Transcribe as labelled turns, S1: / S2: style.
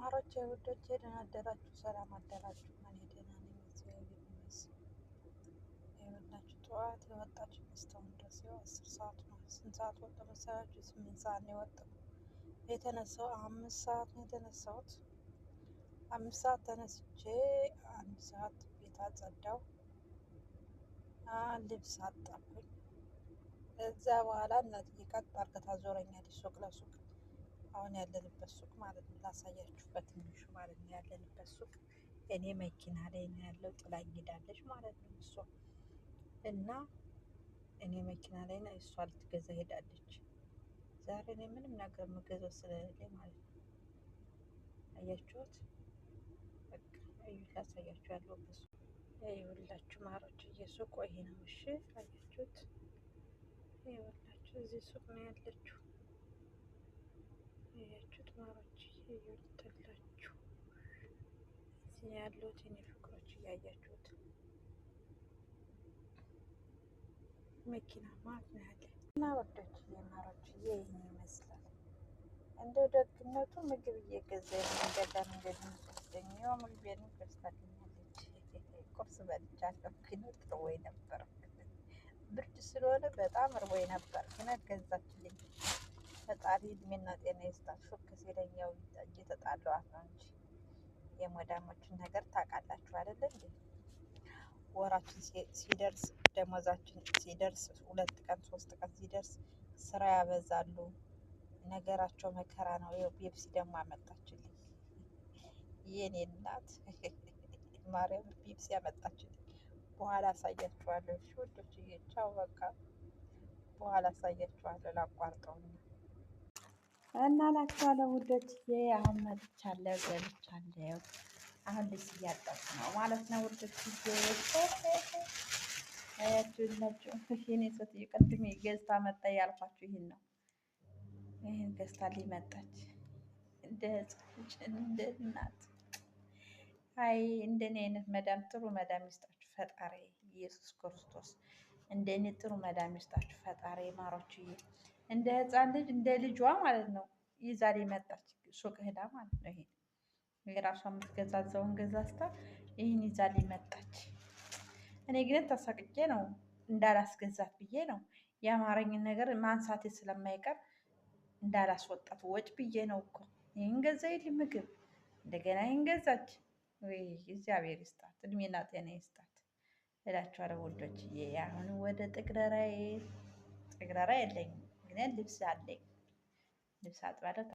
S1: ማሮቼ ውዶቼ ደህና አደራችሁ፣ ሰላም አደራችሁ። እኔ ደህና ነኝ፣ እግዚአብሔር ይመስገን። ይኸውላችሁ ጠዋት የወጣችሁ እስካሁን ድረስ ያው 10 ሰዓት ነው። ስንት ሰዓት ወጣ መሰላችሁ? 8 ሰዓት ነው የወጣው። የተነሳው 5 ሰዓት ነው የተነሳሁት። 5 ሰዓት ተነስቼ 1 ሰዓት ቤት አጸዳው፣ ልብስ አጠብኩኝ። እዛ በኋላ እናትዬ ቀጥ አድርጋ ታዞረኛለች ሱቅ ለሱቅ። አሁን ያለንበት ሱቅ ማለት ነው፣ ላሳያችሁ በትንሹ ማለት ነው። ያለንበት ሱቅ እኔ መኪና ላይ ነው ያለው፣ ጥላኝ ሄዳለች ማለት ነው እሷ እና እኔ መኪና ላይ ነው፣ እሷ ልትገዛ ሄዳለች። ዛሬ እኔ ምንም ነገር የምገዛው ስለሌለኝ ማለት ነው። አያችሁት? በቃ እዩ፣ ላሳያችሁ ያለሁበት ሱቅ ይኸውላችሁ ማሮች፣ እየሱቁ ይሄ ነው። እሺ አያችሁት? ይኸውላችሁ እዚህ ሱቅ ነው ያለችው። ያችሁት ማሮች እዩታላችሁ። እዚህ ያሉት የኔ ፍቅሮች እያያችሁት መኪና ማለት ነው ያለ እና ወዶች የማሮች ይህን ይመስላል። እንደው ደግነቱ ምግብ እየገዛ መንገድ ለመንገድ የሚወስደኛው ምግቤን ገዝታልኛለች። ቁርስ በልቻለሁ፣ ግን እርቦኝ ነበር። ብርድ ስለሆነ በጣም እርቦኝ ነበር፣ ግን ገዛችልኝ። ፈጣሪ እድሜና ጤና ይስጣት። ሹክ ሲለኛው እየተጣለዋት ነው እንጂ የሞዳሞችን ነገር ታውቃላችሁ አይደለ እንዴ? ወራችን ሲደርስ ደሞዛችን ሲደርስ 2 ቀን 3 ቀን ሲደርስ ስራ ያበዛሉ። ነገራቸው መከራ ነው። ይኸው ፔፕሲ ደግሞ አመጣችልኝ የኔ እናት ማርያም፣ ፔፕሲ አመጣችልኝ። በኋላ አሳያችኋለሁ። እሺ ውዶችዬ፣ ቻው በቃ በኋላ አሳያችኋለሁ። ላቋርጠውና እና ላችኋለሁ ውዶችዬ። አሁን መጥቻለሁ፣ ገብቻለሁ። አሁን ልብስ እያጠብኩ ነው ማለት ነው ውዶችዬ። አያችሁት? ነጩ ይሄኔ ሴትዮ ቅድም ገዝታ መጣ ያልኳችሁ ይሄን ነው። ይሄን ገዝታልኝ መጣች። እንደ ህፃን እንደ እናት። አይ እንደኔ አይነት መዳም ጥሩ መዳም ይስጣችሁ ፈጣሪ ኢየሱስ ክርስቶስ። እንደኔ ጥሩ መዳም ይስጣችሁ ፈጣሪ ማሮችዬ። እንደ ህፃን ልጅ እንደ ልጇ ማለት ነው ይዛልኝ መጣች። ሱቅ ሄዳ ማለት ነው። ይሄ የራሷ የምትገዛዘውን ገዛዝታ ይህን ይዛልኝ መጣች። እኔ ግን ተሰቅቄ ነው እንዳላስገዛት ብዬ ነው የአማረኝን ነገር ማንሳቴ ስለማይቀር እንዳላስወጣት ወጭ ብዬ ነው እኮ ይህን ገዛ ይል ምግብ እንደገና ይህን ገዛች። ወይ እግዚአብሔር ይስጣት፣ እድሜና ጤና ይስጣት እላችኋለሁ ውዶችዬ። አሁን ወደ ጥግረራ የለኝም ግን ልብስ አለኝ። ልብስ አጥባለሁ።